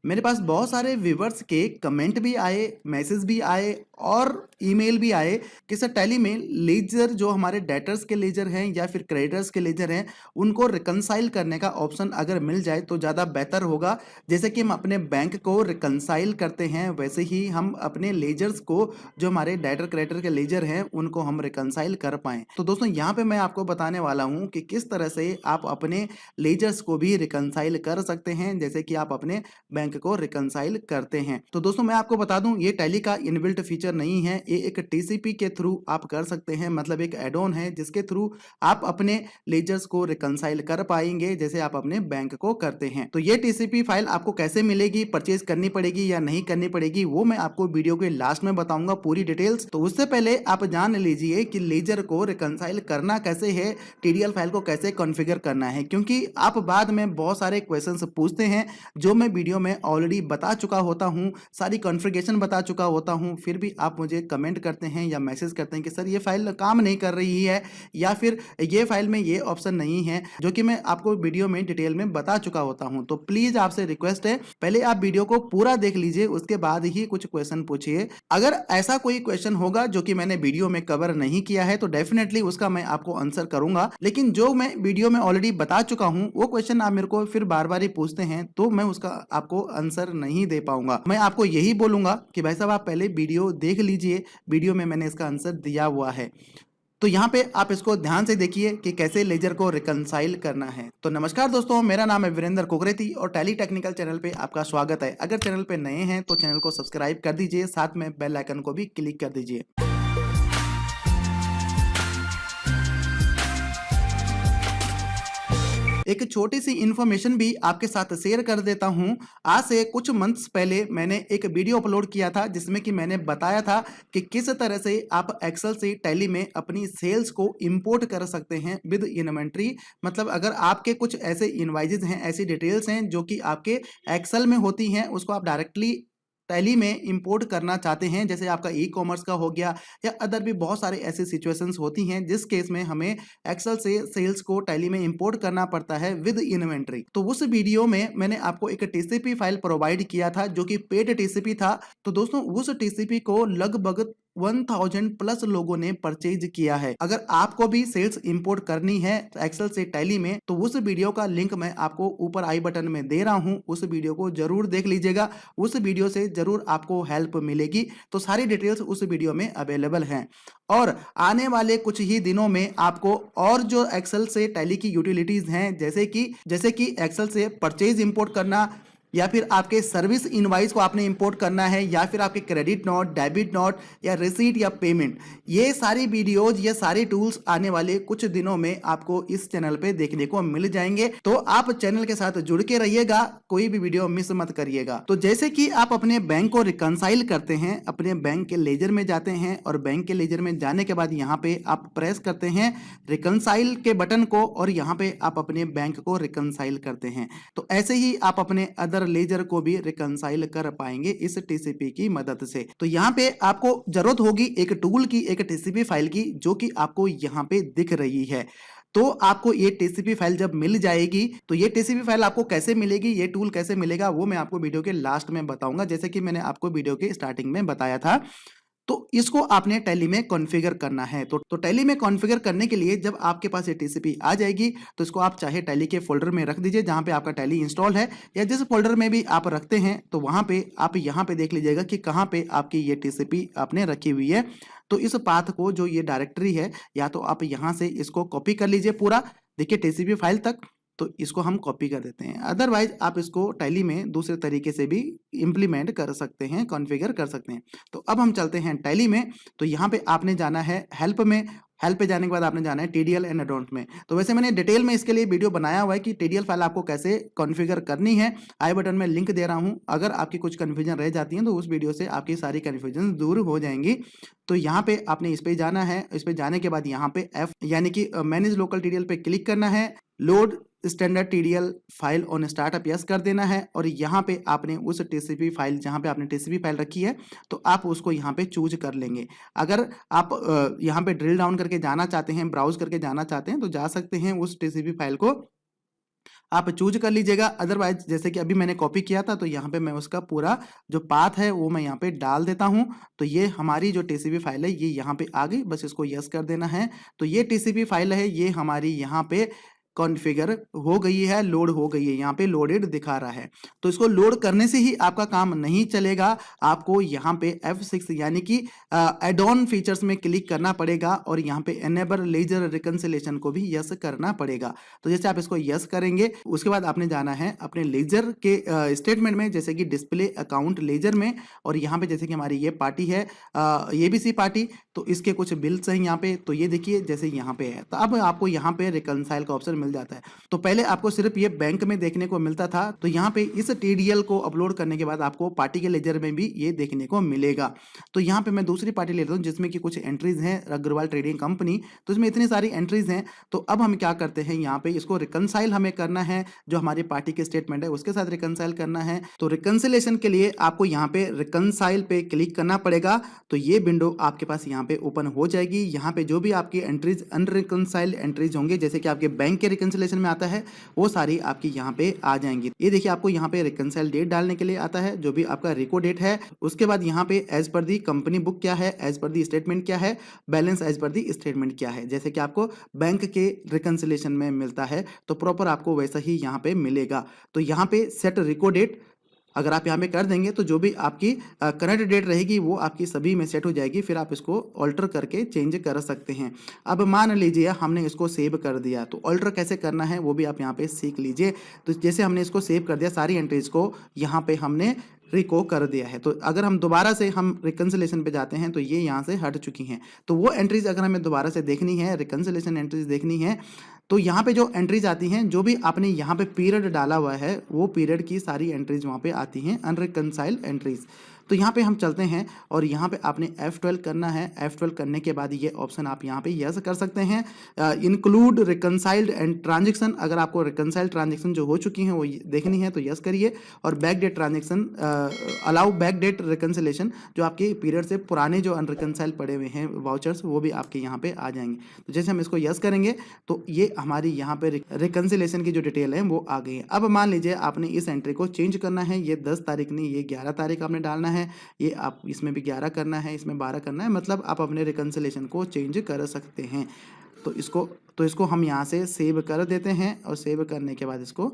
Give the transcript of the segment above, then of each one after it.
मेरे पास बहुत सारे व्यूवर्स के कमेंट भी आए, मैसेज भी आए और ईमेल भी आए कि सर टैली में लेजर जो हमारे डेटर्स के लेजर हैं या फिर क्रेडिटर्स के लेजर हैं उनको रिकंसाइल करने का ऑप्शन अगर मिल जाए तो ज़्यादा बेहतर होगा। जैसे कि हम अपने बैंक को रिकंसाइल करते हैं वैसे ही हम अपने लेजर्स को जो हमारे डेटर क्रेडिटर के लेजर हैं उनको हम रिकंसाइल कर पाएँ। तो दोस्तों यहाँ पे मैं आपको बताने वाला हूँ कि किस तरह से आप अपने लेजर्स को भी रिकंसाइल कर सकते हैं जैसे कि आप अपने बैंक को रिकंसाइल करते हैं। तो दोस्तों मैं आपको बता दूं ये टैली का इनबिल्ट फीचर नहीं है, ये एक टीसीपी के थ्रू आप कर सकते हैं, मतलब एक एड ऑन है जिसके थ्रू आप अपने लेजर्स को रिकंसाइल कर पाएंगे जैसे आप अपने बैंक को करते हैं। तो ये टीसीपी फाइल आपको कैसे मिलेगी, परचेज करनी पड़ेगी या नहीं करनी पड़ेगी, वो मैं आपको वीडियो के लास्ट में बताऊंगा पूरी डिटेल्स। तो उससे पहले आप जान लीजिए कि लेजर को रिकंसाइल करना कैसे है, टीडीएल फाइल को कैसे कॉन्फ़िगर करना है, क्योंकि आप बाद में बहुत सारे क्वेश्चंस पूछते हैं जो मैं वीडियो में ऑलरेडी बता चुका होता हूं, सारी कॉन्फ़िगरेशन बता चुका होता हूं, फिर भी आप मुझे कमेंट करते हैं या मैसेज करते हैं कि सर ये फाइल काम नहीं कर रही है या फिर ये फाइल में ये ऑप्शन नहीं है, जो कि मैं आपको वीडियो में डिटेल में बता चुका होता हूं। तो प्लीज आपसे रिक्वेस्ट है पहले आप वीडियो को पूरा देख लीजिए, उसके बाद ही कुछ क्वेश्चन पूछिए। अगर ऐसा कोई क्वेश्चन होगा जो कि मैंने वीडियो में कवर नहीं किया है तो डेफिनेटली उसका मैं आपको आंसर करूंगा, लेकिन जो मैं वीडियो में ऑलरेडी बता चुका हूं वो क्वेश्चन आप मेरे को फिर बार बार ही पूछते हैं तो मैं उसका आपको आंसर नहीं दे पाऊंगा। मैं आपको यही बोलूंगा कि भाई साहब आप पहले वीडियो देख लीजिए, वीडियो में मैंने इसका आंसर दिया हुआ है। तो यहाँ पे आप इसको ध्यान से देखिए कि कैसे लेजर को रिकंसाइल करना है। तो नमस्कार दोस्तों, मेरा नाम है वीरेंद्र कुकरेती और टैली टेक्निकल चैनल पे आपका स्वागत है। अगर चैनल पे नए हैं तो चैनल को सब्सक्राइब कर दीजिए, साथ में बेल आइकन को भी क्लिक कर दीजिए। एक छोटी सी इंफॉर्मेशन भी आपके साथ शेयर कर देता हूं। आज से कुछ मंथ्स पहले मैंने एक वीडियो अपलोड किया था जिसमें कि मैंने बताया था कि किस तरह से आप एक्सेल से टैली में अपनी सेल्स को इंपोर्ट कर सकते हैं विद इन्वेंट्री। मतलब अगर आपके कुछ ऐसे इनवाइजेज हैं, ऐसी डिटेल्स हैं जो कि आपके एक्सेल में होती हैं, उसको आप डायरेक्टली टैली में इंपोर्ट करना चाहते हैं, जैसे आपका ई कॉमर्स का हो गया या अदर भी बहुत सारे ऐसी सिचुएशंस होती हैं जिस केस में हमें एक्सेल से सेल्स को टैली में इंपोर्ट करना पड़ता है विद इन्वेंट्री। तो उस वीडियो में मैंने आपको एक टीसीपी फाइल प्रोवाइड किया था जो कि पेड टीसीपी था। तो दोस्तों उस टीसीपी को लगभग 1000 प्लस लोगों ने परचेज किया है। अगर आपको भी सेल्स इंपोर्ट करनी है एक्सेल से टैली में तो उस वीडियो का लिंक मैं आपको ऊपर आई बटन में दे रहा हूं, उस वीडियो को जरूर देख लीजिएगा, उस वीडियो से जरूर आपको हेल्प मिलेगी। तो सारी डिटेल्स उस वीडियो में अवेलेबल हैं और आने वाले कुछ ही दिनों में आपको और जो एक्सेल से टैली की यूटिलिटीज हैं जैसे कि एक्सेल से परचेज इंपोर्ट करना या फिर आपके सर्विस इनवाइस को आपने इंपोर्ट करना है या फिर आपके क्रेडिट नोट, डेबिट नोट या रिसीट या पेमेंट, ये सारी वीडियोज, ये सारे टूल्स आने वाले कुछ दिनों में आपको इस चैनल पे देखने को मिल जाएंगे। तो आप चैनल के साथ जुड़ के रहिएगा, कोई भी वीडियो मिस मत करिएगा। तो जैसे कि आप अपने बैंक को रिकंसाइल करते हैं, अपने बैंक के लेजर में जाते हैं और बैंक के लेजर में जाने के बाद यहाँ पे आप प्रेस करते हैं रिकंसाइल के बटन को और यहाँ पे आप अपने बैंक को रिकंसाइल करते हैं। तो ऐसे ही आप अपने अदर लेजर को भी रिकंसाइल कर पाएंगे इस टीसीपी की मदद से। तो यहाँ पे आपको जरूरत होगी एक टूल की, एक टीसीपी फाइल की, जो कि आपको यहाँ पे दिख रही है। तो आपको ये टीसीपी फाइल जब मिल जाएगी तो ये टीसीपी फाइल आपको कैसे मिलेगी, ये टूल कैसे मिलेगा, वो मैं आपको वीडियो के लास्ट में बताऊंगा, जैसे कि मैंने आपको वीडियो के स्टार्टिंग में बताया था। तो इसको आपने टैली में कॉन्फ़िगर करना है। तो टैली में कॉन्फ़िगर करने के लिए जब आपके पास ये टीसीपी आ जाएगी तो इसको आप चाहे टैली के फोल्डर में रख दीजिए जहां पे आपका टैली इंस्टॉल है, या जिस फोल्डर में भी आप रखते हैं तो वहां पे आप यहाँ पे देख लीजिएगा कि कहाँ पे आपकी ये टीसीपी आपने रखी हुई है। तो इस पाथ को, जो ये डायरेक्टरी है, या तो आप यहाँ से इसको कॉपी कर लीजिए पूरा, देखिए टीसीपी फाइल तक, तो इसको हम कॉपी कर देते हैं। अदरवाइज आप इसको टैली में दूसरे तरीके से भी इंप्लीमेंट कर सकते हैं, कॉन्फ़िगर कर सकते हैं। तो अब हम चलते हैं टैली में। तो यहाँ पे आपने जाना है हेल्प में, हेल्प पे जाने के बाद आपने जाना है टीडीएल एंड अकाउंट में। तो वैसे मैंने डिटेल में इसके लिए वीडियो बनाया हुआ है कि टीडीएल फाइल आपको कैसे कॉन्फ़िगर करनी है, आई बटन में लिंक दे रहा हूं। अगर आपकी कुछ कन्फ्यूजन रह जाती है तो उस वीडियो से आपकी सारी कन्फ्यूजन दूर हो जाएंगी। तो यहाँ पे आपने इस पे जाना है, इस पे जाने के बाद यहाँ पे एफ यानी कि मैनेज लोकल टीडीएल पे क्लिक करना है, load standard TDL file on startup yes कर देना है और यहाँ पे आपने उस टीसीपी फाइल, जहाँ पे आपने टीसीपी फाइल रखी है, तो आप उसको यहाँ पे चूज कर लेंगे। अगर आप यहाँ पे ड्रिल डाउन करके जाना चाहते हैं, ब्राउज करके जाना चाहते हैं, तो जा सकते हैं उस टीसीपी फाइल को आप चूज कर लीजिएगा। अदरवाइज जैसे कि अभी मैंने कॉपी किया था तो यहाँ पे मैं उसका पूरा जो पाथ है वो मैं यहाँ पे डाल देता हूँ। तो ये हमारी जो टीसीपी फाइल है ये यहाँ पे आ गई, बस इसको यस कर देना है। तो ये टीसीपी फाइल है, ये हमारी यहाँ पे कॉन्फ़िगर हो गई है, लोड हो गई है, यहाँ पे लोडेड दिखा रहा है। तो इसको लोड करने से ही आपका काम नहीं चलेगा, आपको यहाँ पे F6 यानी कि एड ऑन फीचर्स में क्लिक करना पड़ेगा और यहाँ पे एनेबल लेजर रिकंसिलेशन को भी यस करना पड़ेगा। तो जैसे आप इसको यस करेंगे उसके बाद आपने जाना है अपने लेजर के स्टेटमेंट में, जैसे कि डिस्प्ले अकाउंट लेजर में, और यहाँ पे जैसे कि हमारी ये पार्टी है ABC पार्टी, तो इसके कुछ बिल्स हैं यहाँ पे। तो ये देखिए जैसे यहाँ पे है, तो अब आपको यहाँ पे रिकंसाइल का ऑप्शन मिल जाता है। तो पहले आपको सिर्फ ये बैंक में देखने को मिलता था, तो यहाँ पे इस TDL को अपलोड करने के बाद आपको पार्टी के लेजर में भी ये देखने को मिलेगा। तो यहाँ पे मैं दूसरी पार्टी लेता हूँ जिसमें कि कुछ एंट्रीज हैं, अग्रवाल ट्रेडिंग कंपनी, तो इसमें इतनी सारी एंट्रीज हैं। तो अब हम क्या करते हैं, यहाँ पे इसको रिकंसाइल हमें करना है, जो हमारी पार्टी के स्टेटमेंट है उसके साथ रिकंसाइल करना है। तो रिकंसिलेशन के लिए आपको यहाँ पे रिकंसाइल पे क्लिक करना पड़ेगा। तो ये विंडो आपके पास यहाँ पे ओपन हो जाएगी। यहाँ पे जो भी आपकी एंट्रीज अनरिकंसाइल्ड एंट्रीज होंगे, जैसे कि आपके बैंक के रिकंसिलेशन में आता है, वो सारी आपकी यहाँ पे आ जाएंगी। ये देखिए आपको यहाँ पे रिकंसाइल डेट डालने के लिए आता है, जो भी आपका रिको डेट है। उसके बाद यहाँ पे एज पर दी कंपनी बुक क्या है, एज पर दी स्टेटमेंट क्या है, बैलेंस एज पर दी स्टेटमेंट क्या है, जैसे कि आपको बैंक के रिकंसिलेशन में मिलता है तो प्रॉपर आपको वैसा ही यहाँ पे मिलेगा। तो यहाँ पे सेट रिको डेट अगर आप यहाँ पे कर देंगे तो जो भी आपकी करंट डेट रहेगी वो आपकी सभी में सेट हो जाएगी, फिर आप इसको ऑल्टर करके चेंज कर सकते हैं। अब मान लीजिए हमने इसको सेव कर दिया, तो ऑल्टर कैसे करना है वो भी आप यहाँ पे सीख लीजिए। तो जैसे हमने इसको सेव कर दिया, सारी एंट्रीज को यहाँ पे हमने रिको कर दिया है, तो अगर हम दोबारा से हम रिकंसिलेशन पे जाते हैं तो ये यहाँ से हट चुकी हैं। तो वो एंट्रीज अगर हमें दोबारा से देखनी है, रिकंसिलेशन एंट्रीज देखनी है, तो यहाँ पे जो एंट्रीज आती हैं, जो भी आपने यहाँ पे पीरियड डाला हुआ है वो पीरियड की सारी एंट्रीज वहाँ पे आती हैं, अनरिकंसाइल्ड एंट्रीज। तो यहाँ पे हम चलते हैं और यहाँ पे आपने F12 करना है। F12 करने के बाद ये ऑप्शन आप यहाँ पे यस कर सकते हैं, इंक्लूड रिकंसाइल्ड एंड ट्रांजेक्शन। अगर आपको रिकंसाइल्ड ट्रांजेक्शन जो हो चुकी हैं वो देखनी है तो यस करिए, और back date transaction allow back date reconciliation, जो आपके पीरियड से पुराने जो अनरिकंसाइल्ड पड़े हुए हैं वाउचर्स वो भी आपके यहाँ पे आ जाएंगे। तो जैसे हम इसको यस करेंगे तो ये हमारी यहाँ पे रिकंसिलेशन की जो डिटेल है वो आ गई है। अब मान लीजिए आपने इस एंट्री को चेंज करना है, ये 10 तारीख नहीं, ये 11 तारीख आपने डालना है, ये आप इसमें भी 11 करना है, इसमें 12 करना है, मतलब आप अपने रिकंसिलेशन को चेंज कर सकते हैं। तो इसको हम यहाँ से सेव कर देते हैं, और सेव करने के बाद इसको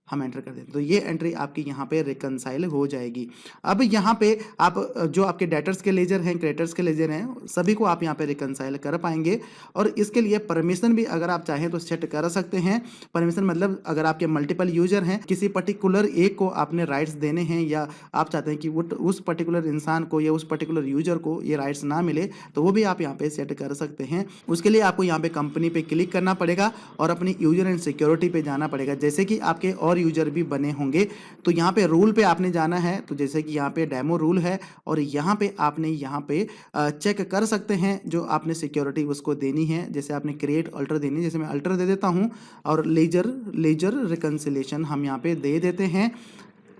हम एंटर कर देते हैं, तो ये एंट्री आपकी यहाँ पे रिकंसाइल हो जाएगी। अब यहाँ पे आप जो आपके डेटर्स के लेजर हैं, क्रेडिटर्स के लेजर हैं, सभी को आप यहाँ पे रिकंसाइल कर पाएंगे। और इसके लिए परमिशन भी अगर आप चाहें तो सेट कर सकते हैं। परमिशन मतलब अगर आपके मल्टीपल यूजर हैं, किसी पर्टिकुलर एक को आपने राइट्स देने हैं, या आप चाहते हैं कि वो उस पर्टिकुलर इंसान को या उस पर्टिकुलर यूजर को ये राइट्स ना मिले, तो वो भी आप यहाँ पे सेट कर सकते हैं। उसके लिए आपको यहाँ पे कंपनी पे क्लिक करना पड़ेगा और अपनी यूजर एंड सिक्योरिटी पे जाना पड़ेगा। जैसे कि आपके और यूजर भी बने होंगे, तो यहाँ पे रूल पे आपने जाना है। तो जैसे कि यहाँ पे डेमो रूल है, और यहाँ पे आपने यहाँ पे चेक कर सकते हैं जो आपने सिक्योरिटी उसको देनी है। जैसे आपने क्रिएट अल्टर देनी है, जैसे मैं अल्टर दे देता हूँ, और लेजर रिकंसिलेशन हम यहाँ पे दे देते हैं,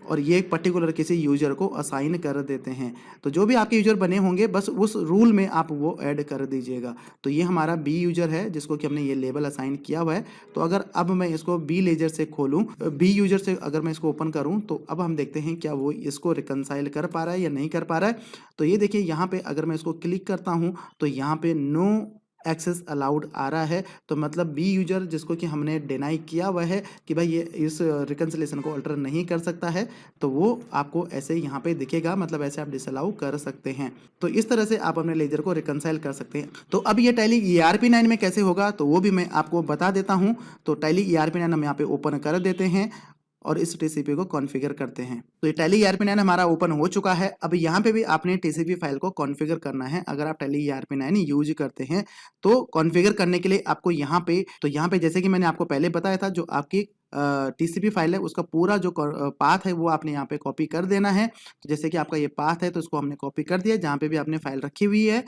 और ये पर्टिकुलर किसी यूजर को असाइन कर देते हैं। तो जो भी आपके यूजर बने होंगे बस उस रूल में आप वो ऐड कर दीजिएगा। तो ये हमारा बी यूजर है जिसको कि हमने ये लेबल असाइन किया हुआ है। तो अगर अब मैं इसको बी लेजर से खोलूं, बी यूजर से अगर मैं इसको ओपन करूं, तो अब हम देखते हैं क्या वो इसको रिकंसाइल कर पा रहा है या नहीं कर पा रहा है। तो ये देखिए यहाँ पे अगर मैं इसको क्लिक करता हूँ तो यहाँ पे नो एक्सेस अलाउड आ रहा है। तो मतलब बी यूजर जिसको कि हमने डिनाई किया हुआ है कि भाई ये इस रिकंसिलेशन को अल्टर नहीं कर सकता है, तो वो आपको ऐसे यहाँ पे दिखेगा, मतलब ऐसे आप डिसअलाउ कर सकते हैं। तो इस तरह से आप अपने लेजर को रिकंसाइल कर सकते हैं। तो अब ये टैली ERP9 में कैसे होगा तो वो भी मैं आपको बता देता हूँ। तो टैली ERP9 हम यहाँ पे ओपन कर देते हैं और इस TCP को कॉन्फ़िगर करते हैं। तो ये टैली ERP9 हमारा ओपन हो चुका है। अब यहाँ पे भी आपने TCP फाइल को कॉन्फ़िगर करना है। अगर आप टैली ERP9 यूज करते हैं तो कॉन्फ़िगर करने के लिए आपको यहाँ पे जैसे कि मैंने आपको पहले बताया था, जो आपकी TCP फाइल है उसका पूरा जो पाथ है वो आपने यहाँ पे कॉपी कर देना है। तो जैसे कि आपका ये पाथ है तो इसको हमने कॉपी कर दिया जहाँ पे भी आपने फाइल रखी हुई है।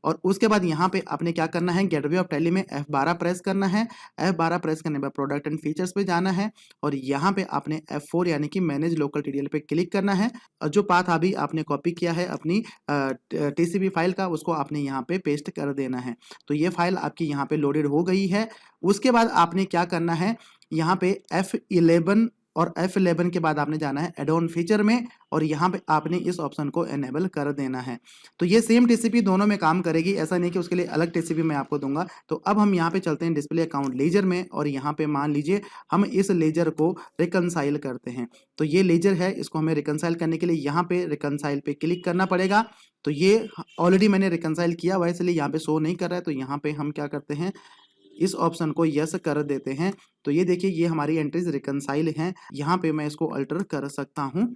और उसके बाद यहाँ पे आपने क्या करना है, गेटवे ऑफ टैली में F12 प्रेस करना है। F12 प्रेस करने के बाद प्रोडक्ट एंड फीचर्स पे जाना है, और यहाँ पे आपने F4 यानी कि मैनेज लोकल TDL पे क्लिक करना है। और जो पाथ अभी आपने कॉपी किया है अपनी TCP फाइल का, उसको आपने यहाँ पे पेस्ट कर देना है। तो ये फाइल आपकी यहाँ पे लोडेड हो गई है। उसके बाद आपने क्या करना है, यहाँ पे F11 और F11 के बाद आपने जाना है एड ऑन फीचर में और यहाँ पे आपने इस ऑप्शन को एनेबल कर देना है। तो ये सेम टीसीपी दोनों में काम करेगी, ऐसा नहीं कि उसके लिए अलग टीसीपी मैं आपको दूंगा। तो अब हम यहाँ पे चलते हैं डिस्प्ले अकाउंट लेजर में और यहाँ पे मान लीजिए हम इस लेजर को रिकनसाइल करते हैं। तो ये लेजर है, इसको हमें रिकनसाइल करने के लिए यहाँ पे रिकनसाइल पे क्लिक करना पड़ेगा। तो ये ऑलरेडी मैंने रिकनसाइल किया हुआ है इसलिए यहाँ पे शो नहीं कर रहा है। तो यहाँ पे हम क्या करते हैं, इस ऑप्शन को यस कर देते हैं। तो ये देखिए ये हमारी एंट्रीज रिकनसाइल हैं। यहाँ पे मैं इसको अल्टर कर सकता हूँ।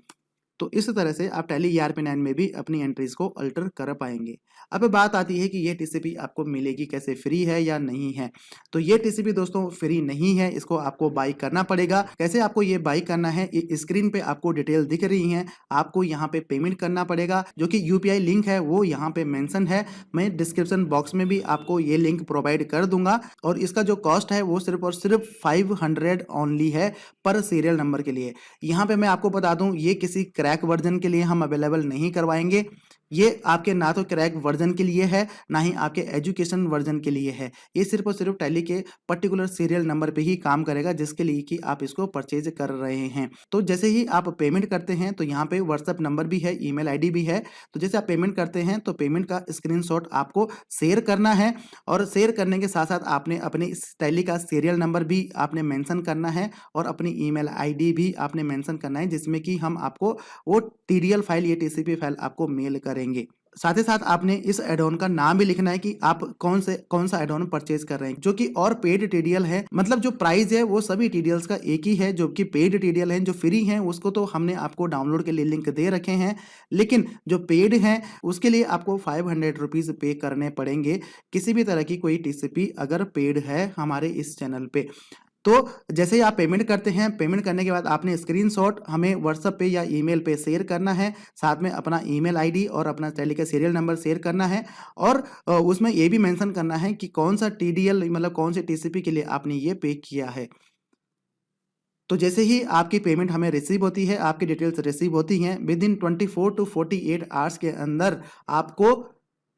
तो इस तरह से आप टैली ERP9 में भी अपनी एंट्रीज को अल्टर कर पाएंगे। अब बात आती है कि ये टीसीपी आपको मिलेगी कैसे, फ्री है या नहीं है। तो ये टीसीपी दोस्तों फ्री नहीं है, इसको आपको बाई करना पड़ेगा। कैसे आपको ये बाई करना है, स्क्रीन पे आपको डिटेल दिख रही है। आपको यहाँ पे पेमेंट करना पड़ेगा, जो कि UPI लिंक है वो यहाँ पे मेंशन है। मैं डिस्क्रिप्शन बॉक्स में भी आपको ये लिंक प्रोवाइड कर दूंगा और इसका जो कॉस्ट है वो सिर्फ और सिर्फ 500 ओनली है पर सीरियल नंबर के लिए। यहाँ पे मैं आपको बता दूं ये किसी क्रैक वर्जन के लिए हम अवेलेबल नहीं करवाएंगे। ये आपके ना तो क्रैक वर्जन के लिए है ना ही आपके एजुकेशन वर्जन के लिए है। ये सिर्फ और सिर्फ टैली के पर्टिकुलर सीरियल नंबर पे ही काम करेगा जिसके लिए कि आप इसको परचेज कर रहे हैं। तो जैसे ही आप पेमेंट करते हैं तो यहाँ पे व्हाट्सएप नंबर भी है, ईमेल आईडी भी है। तो जैसे आप पेमेंट करते हैं तो पेमेंट का स्क्रीनशॉट आपको शेयर करना है और शेयर करने के साथ साथ आपने अपने इस टैली का सीरियल नंबर भी आपने मेंशन करना है और अपनी ईमेल आईडी भी आपने मेंशन करना है, जिसमें कि हम आपको वो TDL फाइल, ये TCP फाइल आपको मेल करेंगे। साथ ही साथ आपने इस एडॉन का नाम भी लिखना है कि आप कौन सा एडॉन परचेज कर रहे हैं, जो कि और पेड TDL है। मतलब जो प्राइस है वो सभी TDLs का एक ही है। जो कि पेड TDL है, जो फ्री है उसको तो हमने आपको डाउनलोड के लिए लिंक दे रखे हैं, लेकिन जो पेड है उसके लिए आपको 500 रुपीज पे करने पड़ेंगे किसी भी तरह की कोई TCP अगर पेड है हमारे इस चैनल पे। तो जैसे ही आप पेमेंट करते हैं, पेमेंट करने के बाद आपने स्क्रीनशॉट हमें व्हाट्सएप पे या ईमेल पे शेयर करना है। साथ में अपना ईमेल आईडी और अपना टैली का सीरियल नंबर शेयर करना है और उसमें ये भी मेंशन करना है कि कौन सा TDL मतलब कौन से TCP के लिए आपने ये पे किया है। तो जैसे ही आपकी पेमेंट हमें रिसीव होती है, आपकी डिटेल्स रिसीव होती हैं, विद इन 24 टू 48 आवर्स के अंदर आपको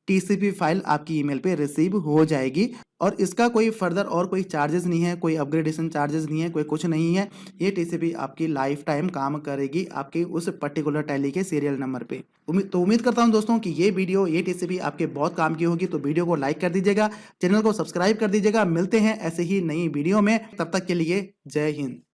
TCP फाइल आपकी ईमेल पे रिसीव हो जाएगी। और इसका कोई फर्दर और कोई चार्जेस नहीं है, कोई अपग्रेडेशन चार्जेस नहीं है, कोई कुछ नहीं है। ये TCP आपकी लाइफ टाइम काम करेगी आपके उस पर्टिकुलर टैली के सीरियल नंबर पे। उम्मीद करता हूं दोस्तों कि ये वीडियो, ये TCP आपके बहुत काम की होगी। तो वीडियो को लाइक कर दीजिएगा, चैनल को सब्सक्राइब कर दीजिएगा। मिलते हैं ऐसे ही नई वीडियो में, तब तक के लिए जय हिंद।